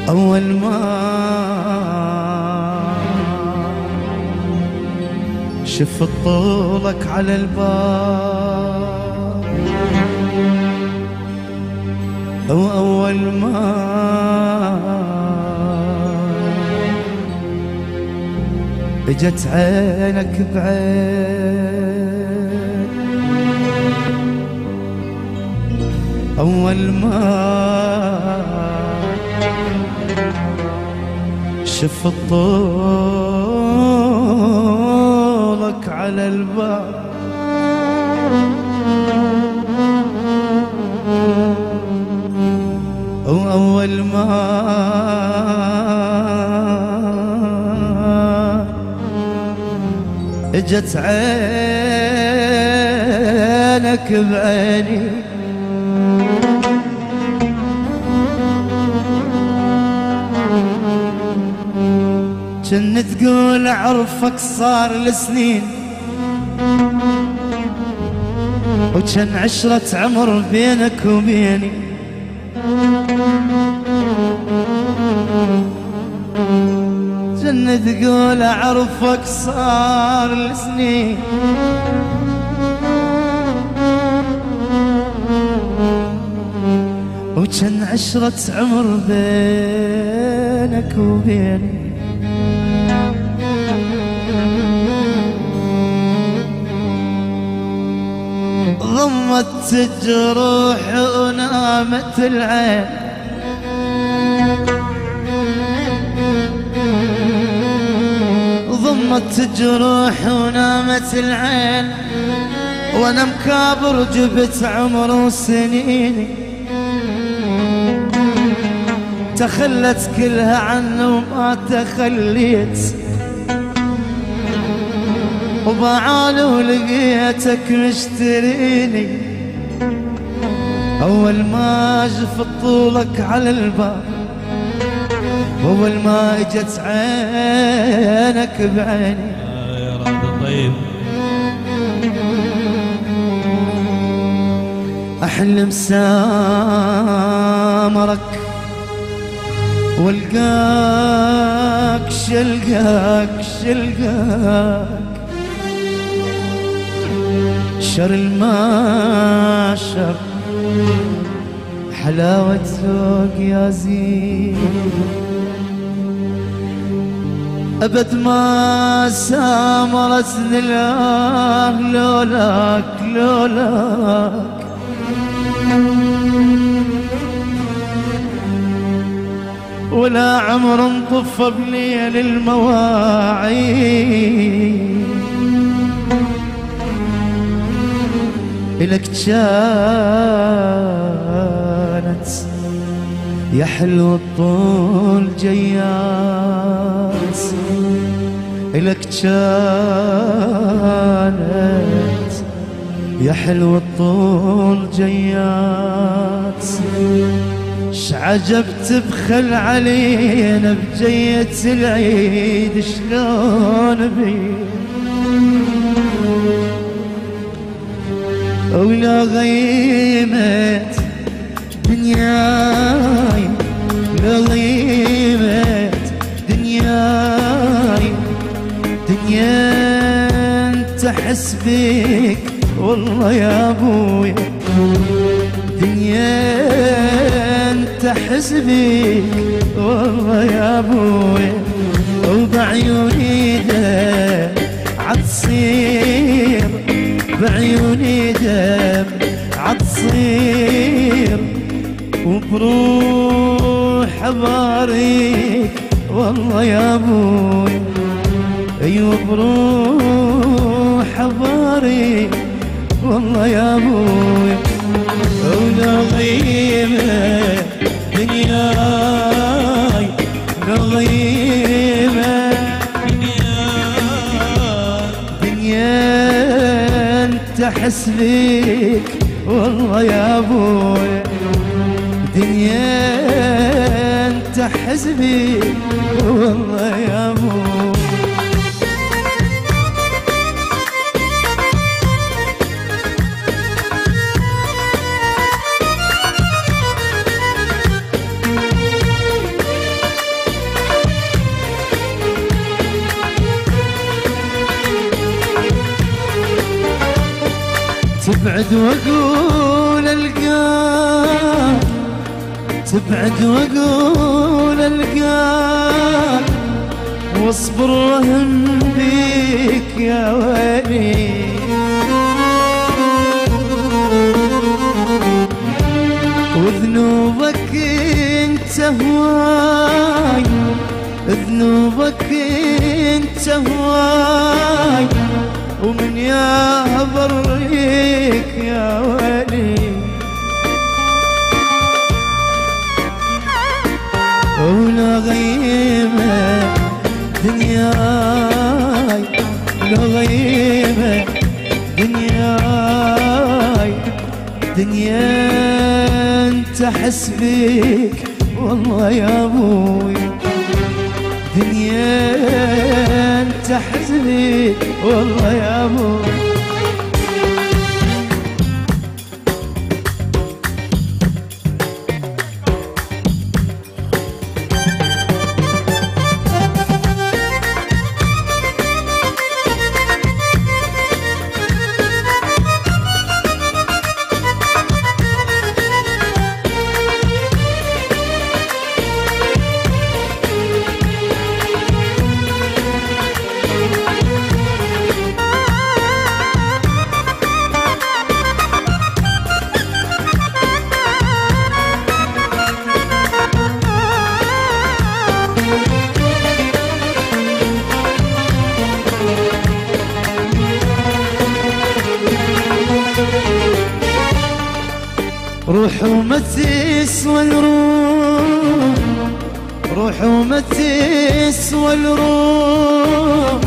أول ما شفت طولك على الباب، أول ما اجت عينك بعين، أول ما شفت طولك على الباب، وأول ما اجت عينك بعيني، كنت تقول عرفك صار لسنين، وكان عشرة عمر بينك وبيني، كنت تقول عرفك صار لسنين، وكان عشرة عمر بينك وبيني. ضمت الجروح ونامت العين، ضمت الجروح ونامت العين، وانا مكابر جبت عمر وسنيني، تخلت كلها عنه وما تخليت، وبعالي ولقيتك مشتريني، أول ما شفت طولك على الباب، أول ما اجت عينك بعيني. يا رب طيب أحلم سامرك والقاك شلقاك شر الماشر حلاوة ذوق يا زين، أبد ما سامرتني الله لولاك ولا عمر انطفى بليل المواعيد، إلك كانت يا حلو الطول جيات، إلك كانت يا حلو الطول جيات، شعجب تبخل علينا بجية العيد شلون بيه، ولا غيمت دنياي، لا غيمت دنياي، دنيا انت حس بيك والله يا ابويا، دنيا انت حس بيك والله يا ابويا، وبعيوني دم عتصير، بعيوني دم عتصير، وبروح اباريك والله يا ابوي، ايوه بروح اباريك والله يا ابوي، ولا غيمة دنياي، لا غيمة دنيا انت حس بيك والله يا ابوي، دنيا انت حس بيك والله يا ابوي. تبعد واقول القاك، تبعد واقول القاك، واصبر رهن بيك يا ويلي. وذنوبك انت هواي، ذنوبك انت هواي، ومن ياها بريك يا ويلي. ولا غيمة دنياي، لا غيمة دنياي، دنيا انت حس بيك والله يا ابوي، دنيا انت حس بيك والله يا ابوي. روح وما تسوى الروح، روح وما تسوى الروح،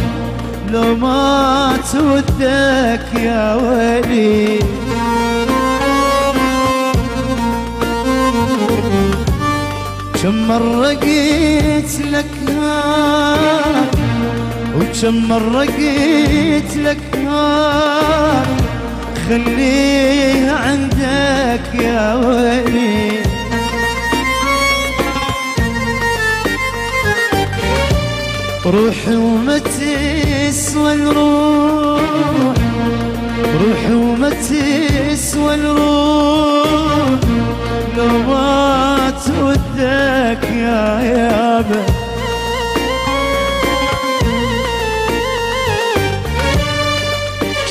لو ما تودك يا ويلي. كم مرة قلت لك هاك، وكم مرة قلت لك هاك، خليها عندك يا ويلي. روح وما تسوى الروح، روح وما تسوى الروح، لو ما تودك يا يابا.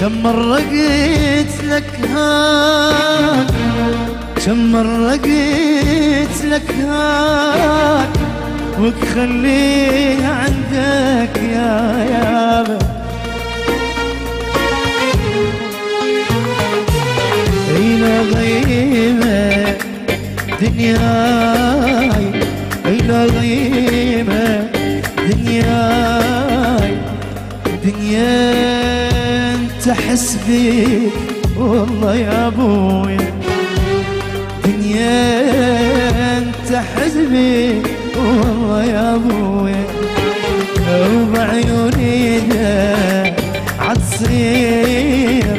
كم مرة قلت لك هاك، كم مرة قلت لك هاك، وخليها عندك يا يابا. إلى غيمة دنياي، إلى غيمة دنياي، دنيا تحس بيك والله يا ابويا، دنيا انت حس بيك والله يا ابويا. وبعيوني ده عتصير،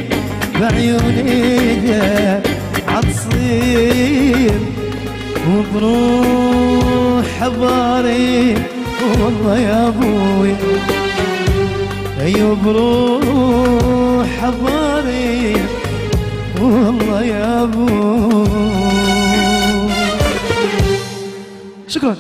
بعيوني ده عتصير، وبروح باريك والله يا ابويا. ايوه بروح باريك والله يا ابو. شكرا.